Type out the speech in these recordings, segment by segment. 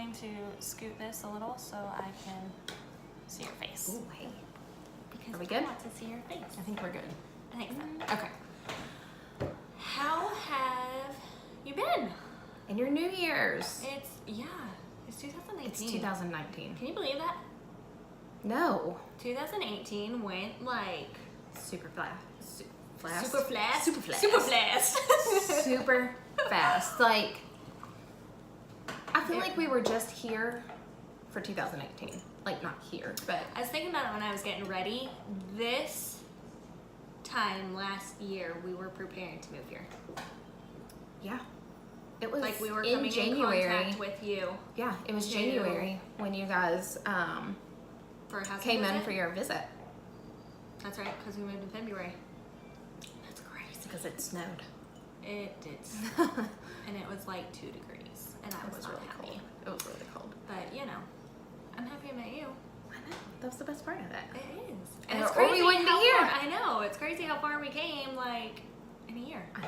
going to scoot this a little so I can see your face. Ooh, hey. Because Are we good? I want to see your face. I think we're good. I think so. Okay. How have you been? And your New Year's. It's 2019. It's 2019. Can you believe that? No. 2018 went like Super fast. super fast. Super fast. Super fast. Super fast. Like, I feel like we were just here for 2018. Like, not here, but I was thinking about it when I was getting ready. This time last year, we were preparing to move here. yeah. It was Like we were in coming January. in contact with you Yeah, it was to- January when you guys for a house came visit. in for your visit. That's right, because we moved in February. That's crazy because it snowed. It did, and it was like 2 degrees, and I was not really happy. cold. It was really cold. But you know, I'm happy I met you. I know. That was the best part of it. It is, And it's or we crazy wouldn't be how here. far, I know it's crazy how far we came, like in a year. I know.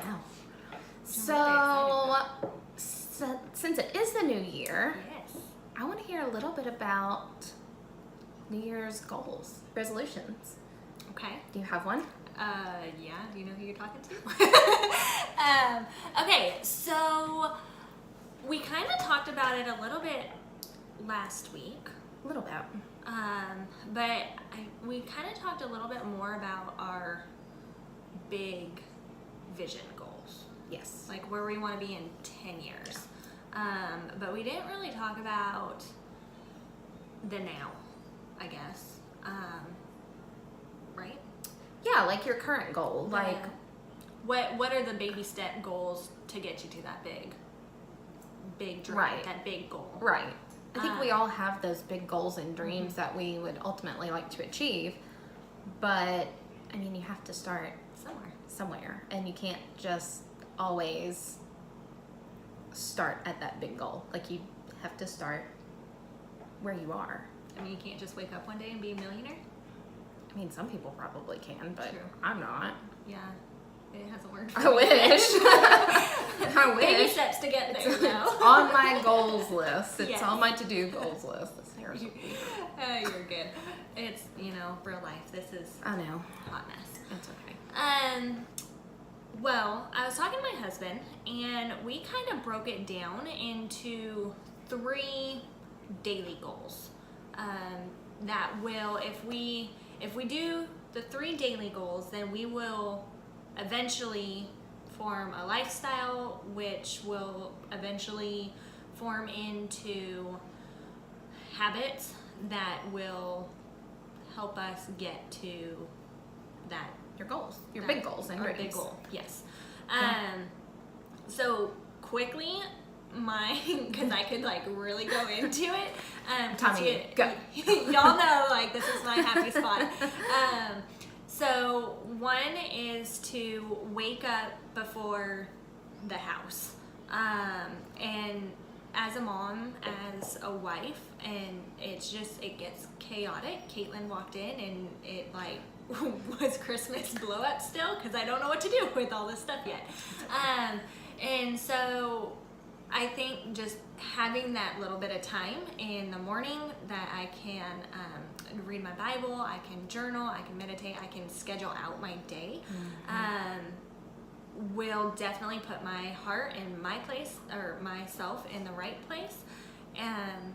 I'm So, since it is the new year, Yes. I want to hear a little bit about New Year's goals, resolutions. Okay. Do you have one? Yeah. Do you know who you're talking to? Okay, so we kind of talked about it a little bit last week, A little bit. but we kind of talked a little bit more about our big vision goals, Yes. like where we want to be in 10 years. But we didn't really talk about the now, I guess. Right? Yeah, like your current goal. Like, What are the baby step goals to get you to that big dream, Right. that big goal? right. I think we all have those big goals and dreams that we would ultimately like to achieve. But, I mean, you have to start somewhere. And you can't just always start at that big goal. Like, you have to start where you are. I mean, you can't just wake up one day and be a millionaire. I mean, some people probably can, but True. I'm not. Yeah, it hasn't worked. I wish. I Baby wish. steps to get there, It's though. on my goals list. It's Yes. on my to-do goals list. This hair's You're good. It's, real life. This is I know. a hot mess. It's okay. Well, I was talking to my husband, and we kind of broke it down into 3 daily goals. That will, if we do the 3 daily goals, then we will eventually form a lifestyle, which will eventually form into habits that will help us get to that. Your goals. Your big goals and Our dreams. big goal, yes. Yeah. So quickly, because I could like really go into it. Tommy, go. Y'all know, like, this is my happy spot. So one is to wake up before the house. And as a mom, as a wife, and it gets chaotic. Caitlin walked in and it like was Christmas blow up still, because I don't know what to do with all this stuff yet. And so I think just having that little bit of time in the morning that I can read my Bible, I can journal, I can meditate, I can schedule out my day, will definitely put my heart in my place, or myself in the right place.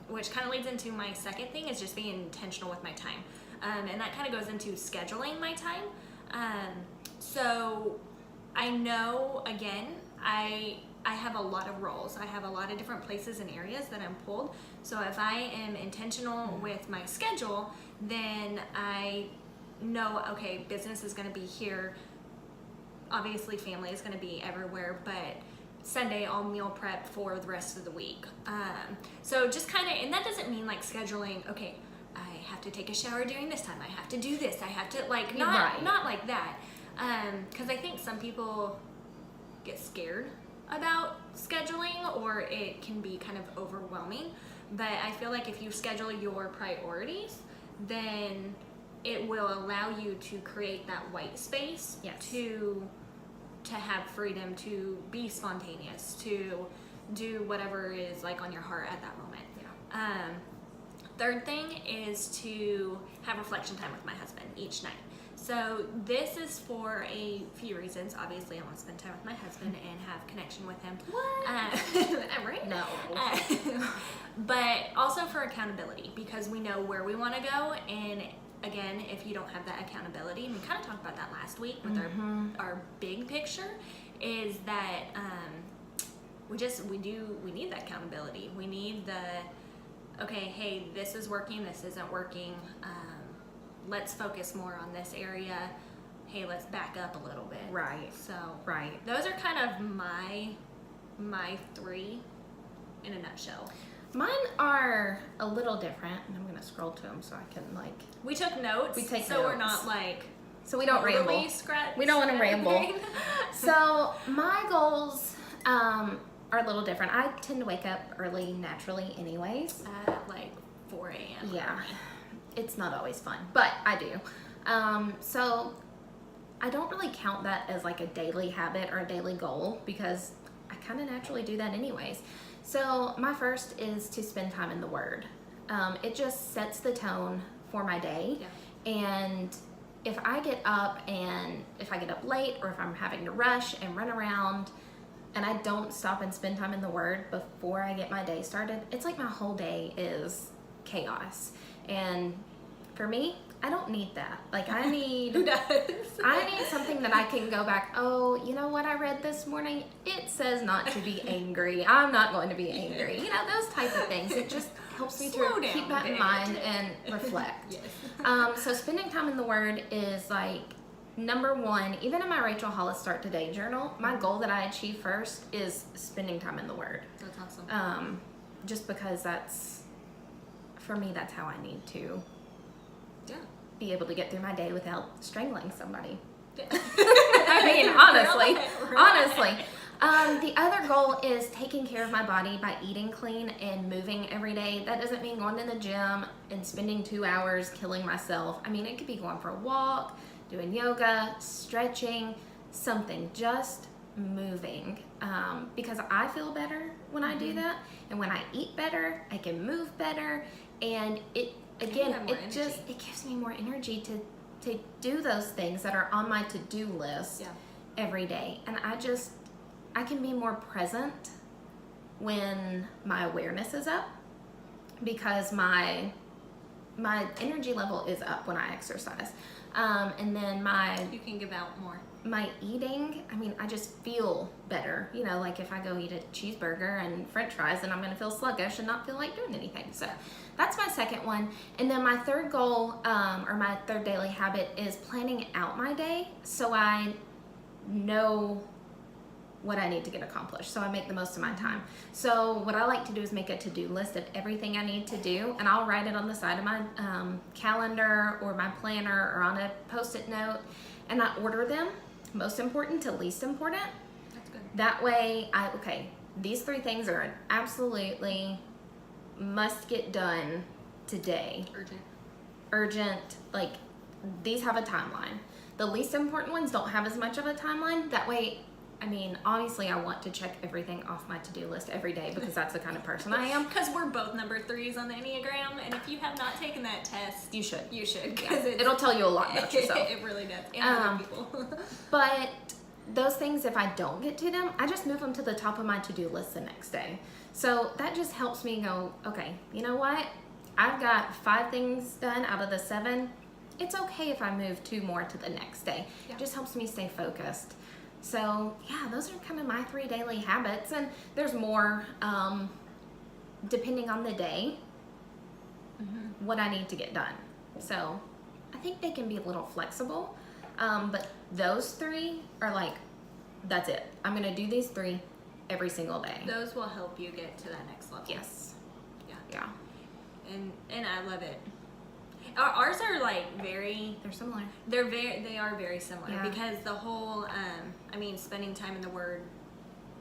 Which kind of leads into my second thing, is just being intentional with my time. And that kind of goes into scheduling my time. So I know, again, I have a lot of roles. I have a lot of different places and areas that I'm pulled. So if I am intentional with my schedule, then I know, okay, business is going to be here. Obviously, family is going to be everywhere, but Sunday I'll meal prep for the rest of the week. So just kind of, and that doesn't mean like scheduling, okay, I have to take a shower during this time, I have to do this, I have to, like, not like that. Because I think some people get scared about scheduling, or it can be kind of overwhelming. But I feel like if you schedule your priorities, then it will allow you to create that white space. Yes. to have freedom, to be spontaneous, to do whatever is like on your heart at that moment. Third thing is to have reflection time with my husband each night. So this is for a few reasons. Obviously, I want to spend time with my husband and have connection with him. What? Right? No. But also for accountability, because we know where we want to go. And again, if you don't have that accountability, and we kind of talked about that last week with our big picture, is that we need that accountability. We need okay, hey, this is working, this isn't working. Let's focus more on this area. Hey, let's back up a little bit. Right. So Right. those are kind of my three in a nutshell. Mine are a little different, and I'm gonna scroll to them so I can We took notes. We take so we're notes. not so we don't ramble. We don't want to ramble. So my goals are a little different. I tend to wake up early naturally, anyways. At 4 a.m. Yeah, it's not always fun, but I do. So I don't really count that as a daily habit or a daily goal because I kind of naturally do that anyways. So my first is to spend time in the Word. It just sets the tone for my day. Yeah. And if I get up late, or if I'm having to rush and run around and I don't stop and spend time in the Word before I get my day started, it's like my whole day is chaos. And for me, I don't need that. I need Who does? I need something that I can go back, oh, you know what I read this morning? It says not to be angry. I'm not going to be angry. Those type of things. It just helps me Slow to down keep a that in bit. mind and reflect. Yes. So spending time in the Word is number one. Even in my Rachel Hollis Start Today journal, my goal that I achieve first is spending time in the Word. That's awesome. Just because for me, that's how I need to be able to get through my day without strangling somebody. Yeah. I mean, honestly. Right. The other goal is taking care of my body by eating clean and moving every day. That doesn't mean going to the gym and spending 2 hours killing myself. I mean, it could be going for a walk, doing yoga, stretching, something, just moving. Because I feel better when I do that. And when I eat better, I can move better. And it gives me more energy to do those things that are on my to-do list every day. And I can be more present when my awareness is up, because my energy level is up when I exercise. And then you can give out more. My eating, I just feel better. If I go eat a cheeseburger and french fries, then I'm going to feel sluggish and not feel like doing anything. So that's my second one. And then my third goal, or my third daily habit, is planning out my day so I know what I need to get accomplished, so I make the most of my time. So what I like to do is make a to-do list of everything I need to do, and I'll write it on the side of my calendar or my planner or on a post-it note, and I order them, most important to least important. That's good. That way, these 3 things are an absolutely must get done today. Urgent, these have a timeline. The least important ones don't have as much of a timeline. That way, obviously I want to check everything off my to-do list every day because that's the kind of person I am. Because we're both number 3s on the Enneagram, and if you have not taken that test, You should. Because It'll tell you a lot about yourself. It really does. And other people. But those things, if I don't get to them, I just move them to the top of my to-do list the next day. So that just helps me go, okay, you know what? I've got 5 things done out of the 7. It's okay if I move 2 more to the next day. Yeah. It just helps me stay focused. So yeah, those are kind of my 3 daily habits, and there's more depending on the day, what I need to get done. So I think they can be a little flexible, but those 3 are that's it. I'm gonna do these 3 every single day. Those will help you get to that next level. Yes. Yeah. And I love it. Ours are They're similar. they are very similar, Yeah. because the whole spending time in the Word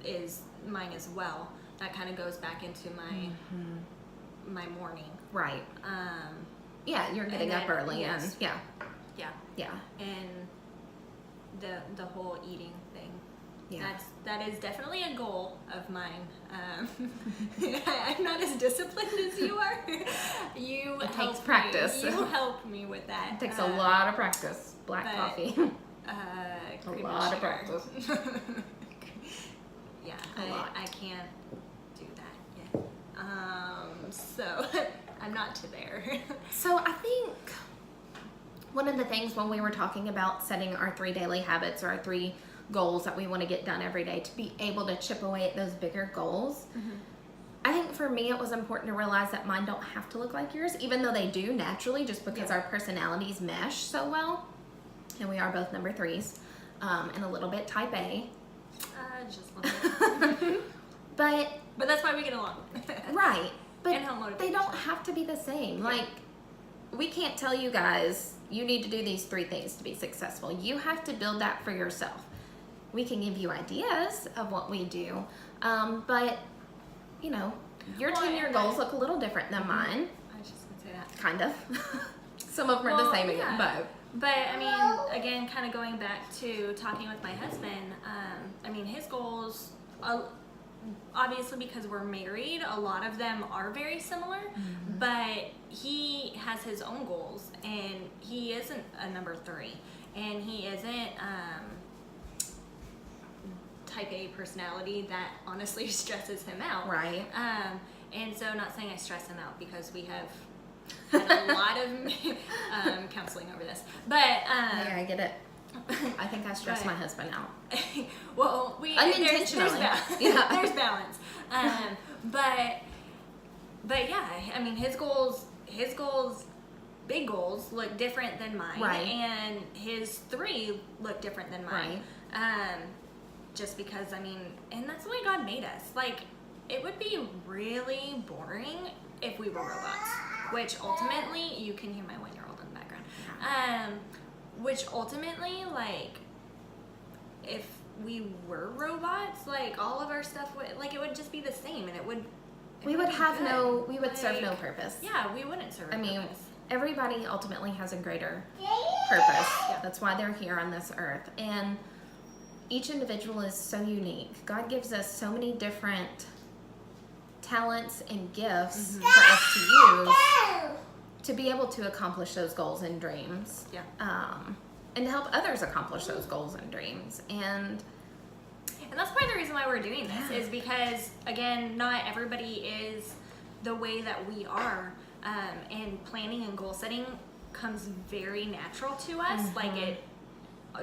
is mine as well. That kind of goes back into my morning. Right. Yeah, you're getting up early, yes. and yeah. And the whole eating thing. Yeah. That is definitely a goal of mine. I'm not as disciplined as you are. You It help takes practice. Me. You help me with that. It takes a lot of practice. Black but, coffee. A cream lot and of practice. Yeah, A lot. I can't do that yet. So I'm not to there. So I think one of the things when we were talking about setting our 3 daily habits or our 3 goals that we want to get done every day, to be able to chip away at those bigger goals, I think for me it was important to realize that mine don't have to look like yours, even though they do naturally, just because our personalities mesh so well. And we are both number 3s, and a little bit type A. Just a little bit. But that's why we get along. right. But And help motivate they don't each other. have to be the same. Like, we can't tell you guys, you need to do these 3 things to be successful. You have to build that for yourself. We can give you ideas of what we do, but, you know, your 10-year goals look a little different than mine. I was just gonna say that. Kind of. Some of them are the same again, but. But I mean, again, kind of going back to talking with my husband, I mean, his goals, obviously because we're married, a lot of them are very similar, but he has his own goals, and he isn't a number 3, and he isn't type A personality that honestly stresses him out. Right. And so not saying I stress him out, because we have had a lot of counseling over this, but Yeah, I get it. I think I stress my husband out. well, Unintentionally. There's balance. But yeah, I mean, his goals, big goals look different than mine, Right. and his 3 look different than mine. Just because, I mean, and that's the way God made us. Like, it would be really boring if we were robots, which ultimately, you can hear my 1-year-old in the background. Which ultimately, like, if we were robots, like, all of our stuff would, like, it would just be the same, and we would serve no purpose. Yeah, we wouldn't serve a purpose. Everybody ultimately has a greater purpose. That's why they're here on this earth. And each individual is so unique. God gives us so many different talents and gifts for us to use to be able to accomplish those goals and dreams. And to help others accomplish those goals and dreams. And that's part of the reason why we're doing this, is because, again, not everybody is the way that we are, and planning and goal setting comes very natural to us. Like,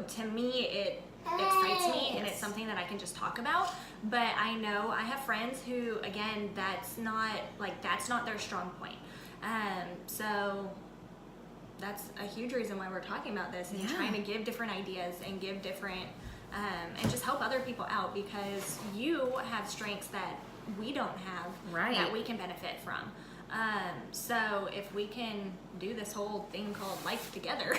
to me, it excites me, and it's something that I can just talk about. But I know I have friends who, again, that's not their strong point. So that's a huge reason why we're talking about this, and trying to give different ideas and give different, and just help other people out, because you have strengths that we don't have, that we can benefit from. So if we can do this whole thing called life together,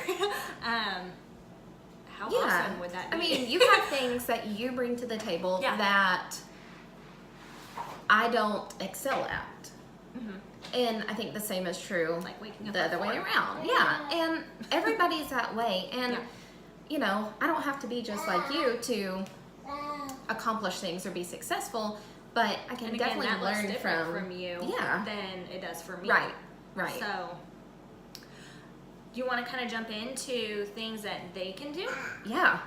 how awesome would that be? I mean, you have things that you bring to the table that I don't excel at. And I think the same is true, like waking up the other way around. And everybody's that way. And you know, I don't have to be just like you to accomplish things or be successful, but I can definitely learn from you than it does for me. Right. So, do you want to kind of jump into things that they can do? Yeah.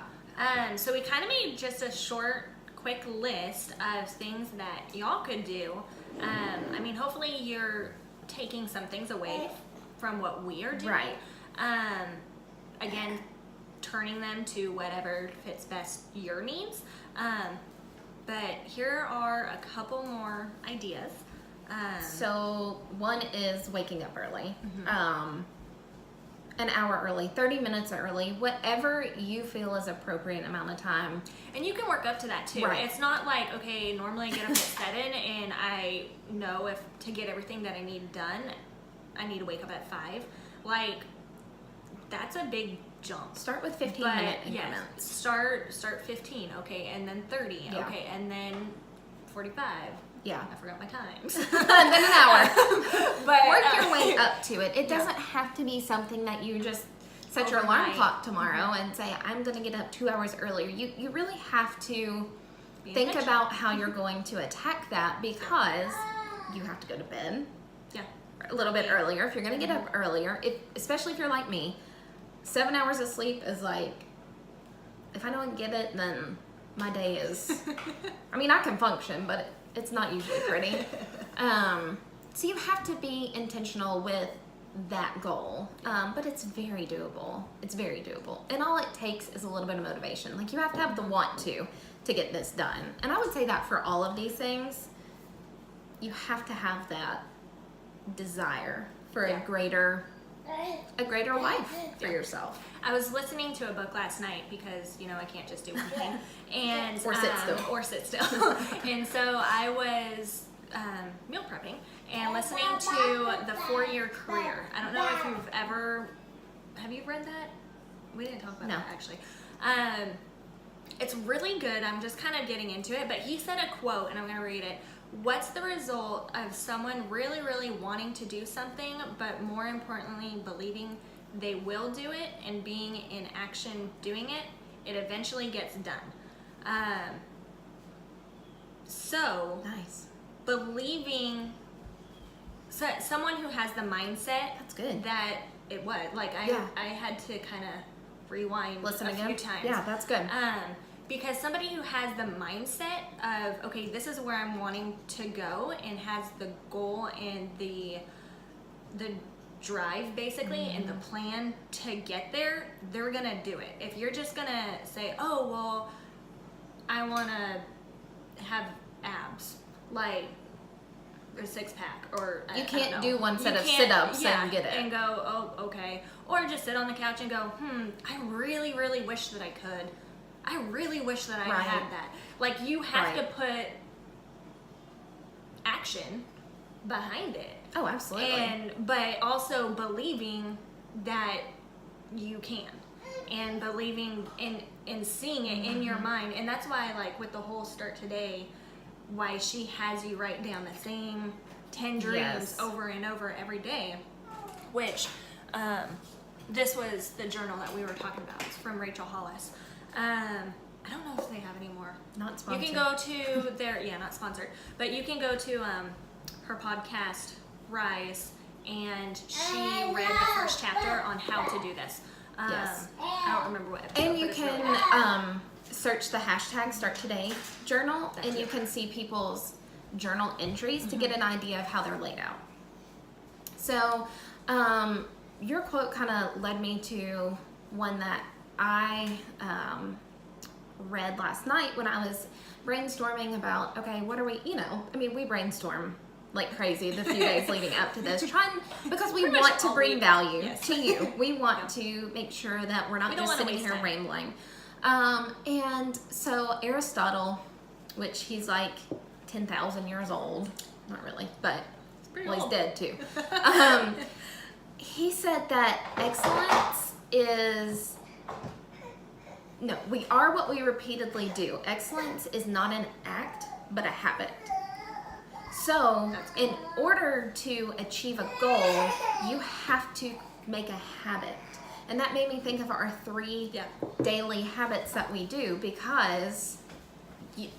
So we kind of made just a short, quick list of things that y'all could do. I mean, hopefully you're taking some things away from what we are doing. Again, turning them to whatever fits best your needs. But here are a couple more ideas. So one is waking up early. An hour early, 30 minutes early, whatever you feel is appropriate amount of time. And you can work up to that too. It's not like, okay, normally I get up at 7 and I know if to get everything that I need done, I need to wake up at 5. Like, that's a big jump. Start with 15-minute increments. Start 15, okay, and then 30, okay, and then 45. I forgot my times. And then an hour. But work your way up to it. It doesn't have to be something that you just set your alarm clock tomorrow and say, I'm going to get up 2 hours earlier. You really have to think about how you're going to attack that, because you have to go to bed Yeah. a little bit earlier. If you're going to get up earlier, especially if you're like me, 7 hours of sleep is like, if I don't get it, then my day is, I mean, I can function, but it's not usually pretty. So you have to be intentional with that goal, but it's very doable. It's very doable. And all it takes is a little bit of motivation. Like, you have to have the want to get this done. And I would say that for all of these things, you have to have that desire for a greater life for yourself. I was listening to a book last night because, I can't just do one thing. And Or sit still. And so I was meal prepping and listening to The 4-Year Career. I don't know if have you read that? We didn't talk about that actually. It's really good. I'm just kind of getting into it, but he said a quote, and I'm going to read it. What's the result of someone really, really wanting to do something, but more importantly, believing they will do it and being in action doing it? It eventually gets done. So Nice. Believing, someone who has the mindset, That's good. that it would, like, I had to kind of rewind Listen a again. few times. Yeah, that's good. Because somebody who has the mindset of, okay, this is where I'm wanting to go, and has the goal and the drive basically, and the plan to get there, they're gonna do it. If you're just gonna say, oh, well, I wanna have abs, like a 6-pack, or You I can't don't know. do one set You of can't- sit-ups and get it. and go, oh, okay. Or just sit on the couch and go, I really, really wish that I could. I really wish that I Right. had that. Like, you have Right. to put action behind it. Oh, absolutely. But also believing that you can, and believing in seeing it in your mind. And that's why, like, with the whole Start Today, why she has you write down the same 10 dreams Yes. over and over every day, which this was the journal that we were talking about. It's from Rachel Hollis. I don't know if they have any more. Not sponsored. You can go to their, not sponsored, but you can go to her podcast, Rise, and she read the first chapter on how to do this. Yes. I don't remember what episode. And but you it's really can good. search the hashtag Start Today journal, and you can see people's journal entries to get an idea of how they're laid out. So, your quote kind of led me to one that I read last night when I was brainstorming about, okay, what are we, we brainstorm like crazy the few days leading up to this, because we Pretty want much to all bring week. value Yes. to you. We want to make sure that we're not We don't just wanna sitting waste here time. rambling. And so Aristotle, which he's like 10,000 years old, not really, but pretty he's old. dead too. He said that excellence is, no, we are what we repeatedly do. Excellence is not an act, but a habit. So, in order to achieve a goal, you have to make a habit. And that made me think of our 3 daily habits that we do, because,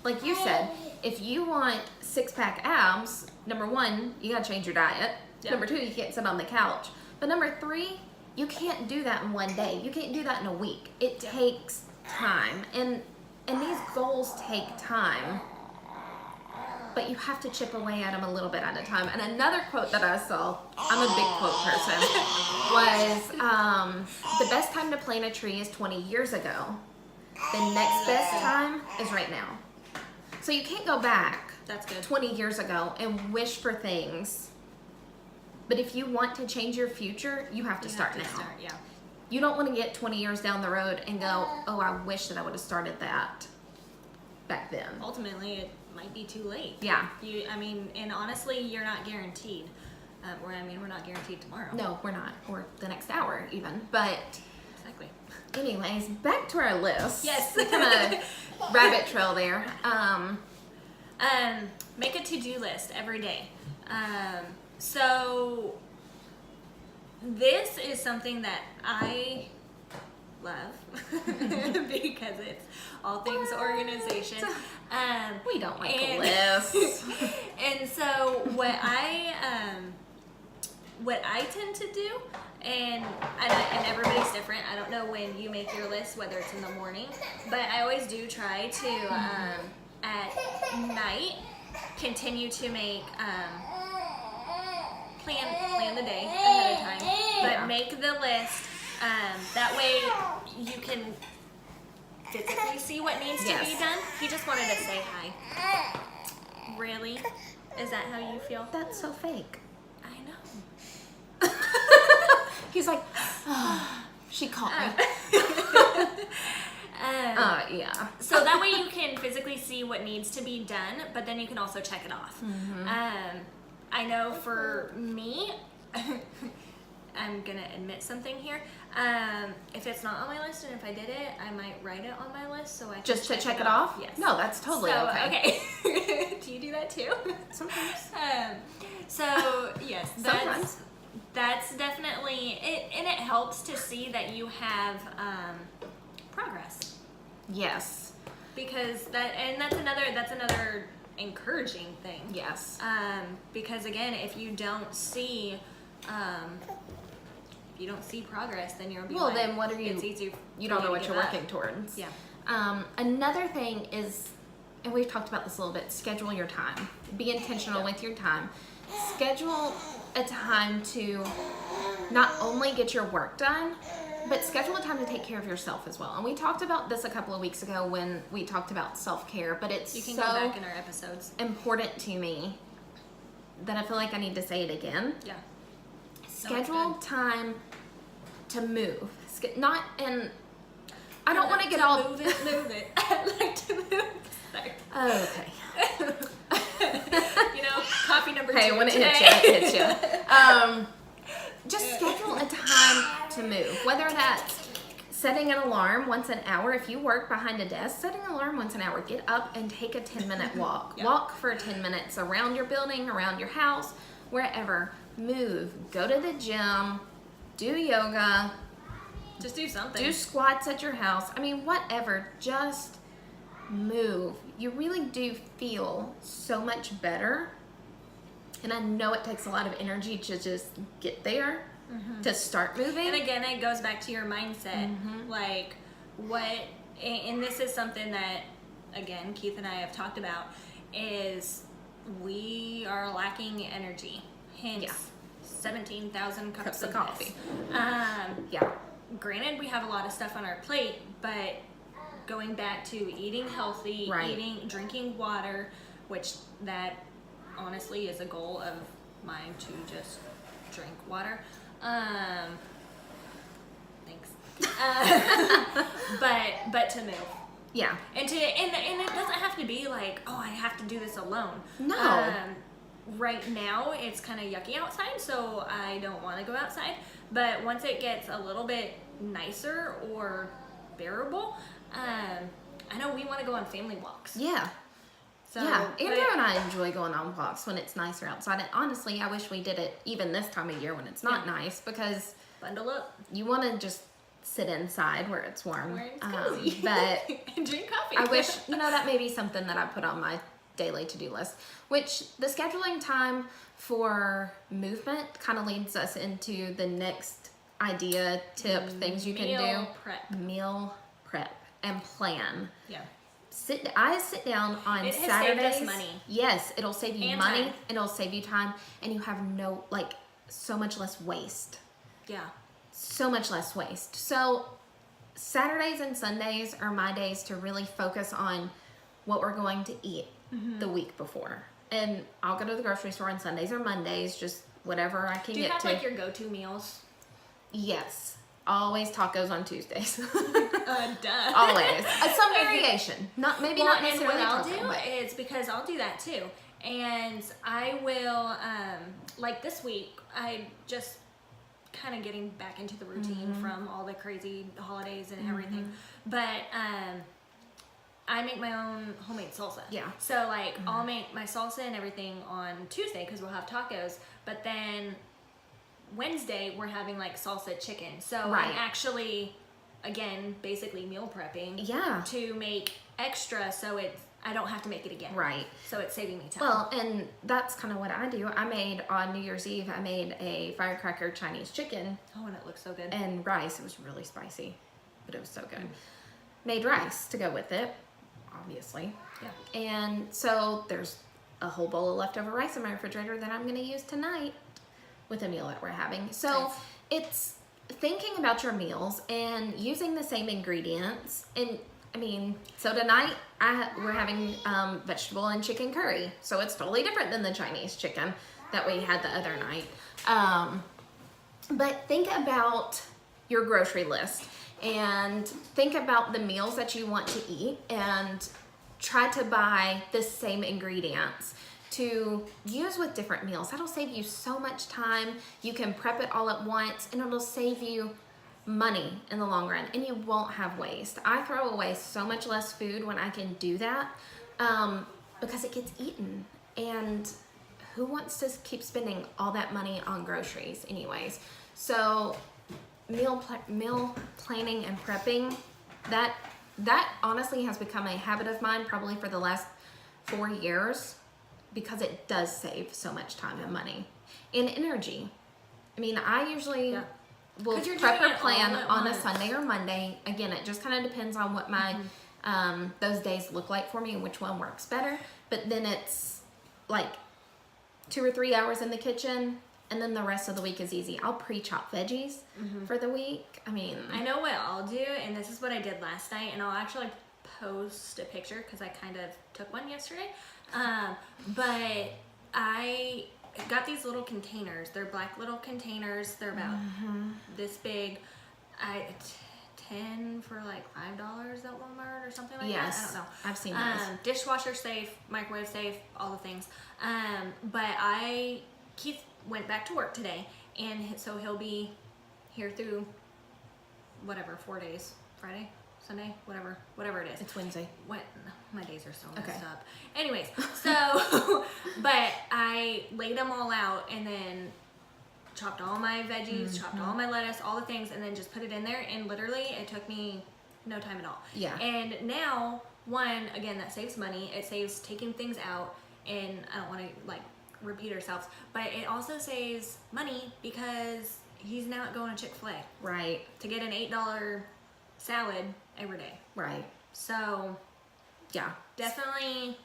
like you said, if you want 6-pack abs, number 1, you gotta change your diet. Number 2, you can't sit on the couch. But number 3, you can't do that in one day. You can't do that in a week. It takes time. And these goals take time. But you have to chip away at them a little bit at a time. And another quote that I saw, I'm a big quote person, was the best time to plant a tree is 20 years ago. The next best time is right now. So you can't go back That's good. 20 years ago and wish for things. But if you want to change your future, you have to start now. You don't want to get 20 years down the road and go, oh, I wish that I would have started that back then. Ultimately, it might be too late. Yeah. And honestly, you're not guaranteed. We're not guaranteed tomorrow. No, we're not. Or the next hour, even. But Exactly. anyways, back to our list. Yes. We kind of rabbit trail there. Make a to-do list every day. So this is something that I love because it's all things organization. We don't like a list. And so what I tend to do, and everybody's different. I don't know when you make your list, whether it's in the morning, but I always do try to at night continue to make plan the day ahead of time, but make the list. That way you can physically see what needs to be done. He just wanted to say hi. Really? Is that how you feel? That's so fake. I know. He's like, oh, she caught me. Yeah. So that way you can physically see what needs to be done, but then you can also check it off. I know for me, I'm gonna admit something here. If it's not on my list and if I did it, I might write it on my list so I can just to check it off. Yes. No, that's totally okay. Do you do that too? Sometimes. So yes, Sometimes. That's definitely it, and it helps to see that you have progress. Yes. Because that's another encouraging thing. Yes. Because again, if you don't see progress, then you'll be then what are you? It's easy. You don't know what you're working towards. Yeah. Another thing is, and we've talked about this a little bit. Schedule your time. Be intentional with your time. Schedule a time to not only get your work done, but schedule a time to take care of yourself as well. And we talked about this a couple of weeks ago when we talked about self-care, but it's you can so go back in our episodes. Important to me that I feel like I need to say it again. Yeah. Schedule time to move. Not in. I don't want to get all. Move it. I like to move. Sorry. Oh, okay. Coffee number 2. Hey, when it hits you, it hits you. Just schedule a time to move. Whether that's setting an alarm once an hour. If you work behind a desk, setting an alarm once an hour. Get up and take a 10-minute walk. Yep. Walk for 10 minutes around your building, around your house, wherever. Move. Go to the gym. Do yoga. Just do something. Do squats at your house. I mean, whatever. Just move. You really do feel so much better. And I know it takes a lot of energy to just get there, to start moving. And again, it goes back to your mindset. Like, and this is something that, again, Keith and I have talked about, is we are lacking energy. Hence, 17,000 cups of coffee. Granted, we have a lot of stuff on our plate, but going back to eating healthy, drinking water, which that honestly is a goal of mine, to just drink water. Thanks. But to move. Yeah. And it doesn't have to be like, oh, I have to do this alone. No. Right now it's kind of yucky outside, so I don't want to go outside. But once it gets a little bit nicer or bearable, I know we want to go on family walks. Yeah. So, yeah, Andrew and I enjoy going on walks when it's nicer outside. And honestly, I wish we did it even this time of year when it's not nice, because bundle up. You want to just sit inside where it's warm. Where it's cozy. But and drink coffee. I wish, that may be something that I put on my daily to-do list, which the scheduling time for movement kind of leads us into the next idea, tip, things you can do. Meal prep and plan. Yeah. I sit down on it has Saturdays. Saved us money. Yes, it'll save you and money. time. It'll save you time, and you have so much less waste. Yeah. So much less waste. So Saturdays and Sundays are my days to really focus on what we're going to eat the week before. And I'll go to the grocery store on Sundays or Mondays, just whatever I can get to. Do you have like your go-to meals? Yes. Always tacos on Tuesdays. Duh. Always. Some variation. Not necessarily and what I'll taco, do but is, because I'll do that too. And I will, like this week, I just kind of getting back into the routine from all the crazy holidays and everything. But I make my own homemade salsa. Yeah. So like I'll make my salsa and everything on Tuesday because we'll have tacos. But then Wednesday we're having like salsa chicken. So I'm actually again, basically meal prepping. Yeah. To make extra so I don't have to make it again. Right. So it's saving me time. Well, and that's kind of what I do. I made on New Year's Eve, I made a firecracker Chinese chicken. Oh, and it looks so good. And rice. It was really spicy, but it was so good. Made rice to go with it, obviously. Yeah. And so there's a whole bowl of leftover rice in my refrigerator that I'm going to use tonight with a meal that we're having. So Nice. it's thinking about your meals and using the same ingredients. And I mean, so tonight we're having vegetable and chicken curry. So it's totally different than the Chinese chicken that we had the other night. But think about your grocery list and think about the meals that you want to eat and try to buy the same ingredients to use with different meals. That'll save you so much time. You can prep it all at once and it'll save you money in the long run, and you won't have waste. I throw away so much less food when I can do that because it gets eaten, and who wants to keep spending all that money on groceries anyways? So meal planning and prepping, that honestly has become a habit of mine probably for the last 4 years because it does save so much time and money and energy. I mean, I usually will 'Cause you're prep doing or it plan all at on a once. Sunday or Monday. Again, it just kind of depends on what my those days look like for me and which one works better. But then it's like 2 or 3 hours in the kitchen, and then the rest of the week is easy. I'll pre-chop veggies for the week. I mean, I know what I'll do, and this is what I did last night, and I'll actually post a picture because I kind of took one yesterday. But I got these little containers. They're black little containers. They're about this big. 10 for like $5 at Walmart or something like that. I don't know. I've seen those. Dishwasher safe, microwave safe, all the things. But Keith went back to work today, and so he'll be here through whatever, 4 days, Friday, Sunday, whatever it is. It's Wednesday. What? My days are so messed Okay. up. Anyways, so, but I laid them all out and then chopped all my veggies, chopped all my lettuce, all the things, and then just put it in there. And literally, it took me no time at all. Yeah. And now, one, again, that saves money. It saves taking things out, and I don't want to like repeat ourselves, but it also saves money because he's not going to Chick-fil-A Right. to get an $8 salad every day. Right. So Yeah. definitely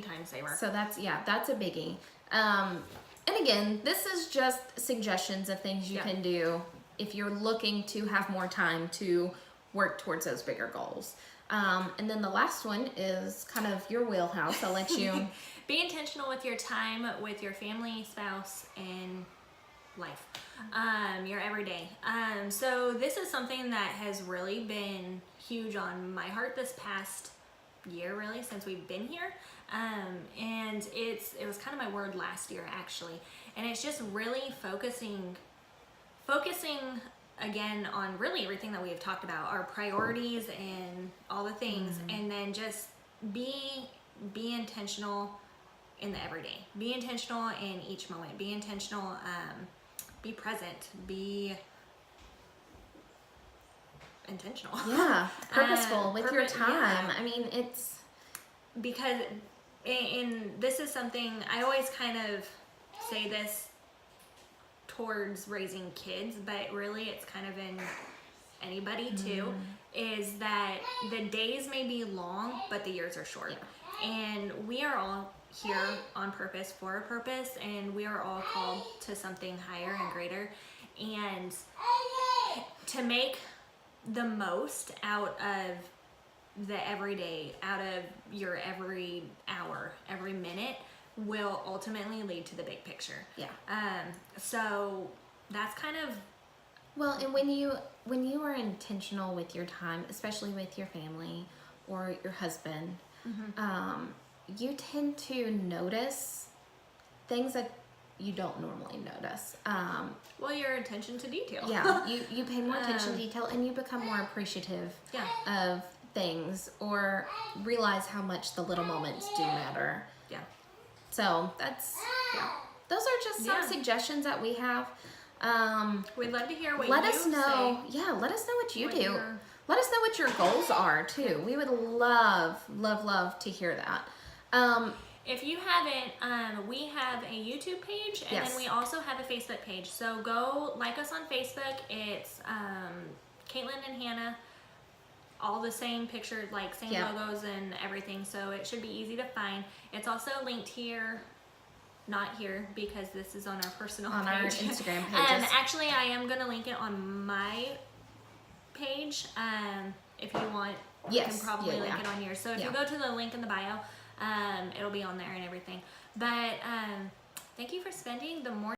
time saver. So that's a biggie. And again, this is just suggestions of things you can do if you're looking to have more time to work towards those bigger goals. And then the last one is kind of your wheelhouse. I'll let you Be intentional with your time with your family, spouse, and life, your everyday. So this is something that has really been huge on my heart this past year, really, since we've been here. And it was kind of my word last year, actually. And it's just really focusing again on really everything that we have talked about, our priorities and all the things, and then just be intentional in the everyday. Be intentional in each moment. Be intentional. Be present. Be intentional. Yeah, purposeful with your time. Yeah. I mean, it's Because in this is something I always kind of say this towards raising kids, but really it's kind of in anybody too, is that the days may be long, but the years are short. And we are all here on purpose for a purpose, and we are all called to something higher and greater. And to make the most out of the everyday, out of your every hour, every minute, will ultimately lead to the big picture. Yeah. So that's kind of well, and when you are intentional with your time, especially with your family or your husband, you tend to notice things that you don't normally notice. well, your attention to detail. Yeah, you pay more attention to detail, and you become more appreciative of things, or realize how much the little moments do matter. Yeah. So those are just some suggestions that we have. We'd love to hear what Let you us know. say. Yeah, let us know what you What do. your- Let us know what your goals are too. We would love to hear that. If you haven't, we have a YouTube page, and Yes. then we also have a Facebook page. So go like us on Facebook. It's Caitlin and Hannah, all the same picture, like same Yep. logos and everything. So it should be easy to find. It's also linked here, not here because this is on our personal On page. our Instagram pages. Actually, I am gonna link it on my page. If you want, you Yes. can probably Yeah, link yeah. it on yours. So if Yeah. you go to the link in the bio, it'll be on there and everything. But thank you for spending the morning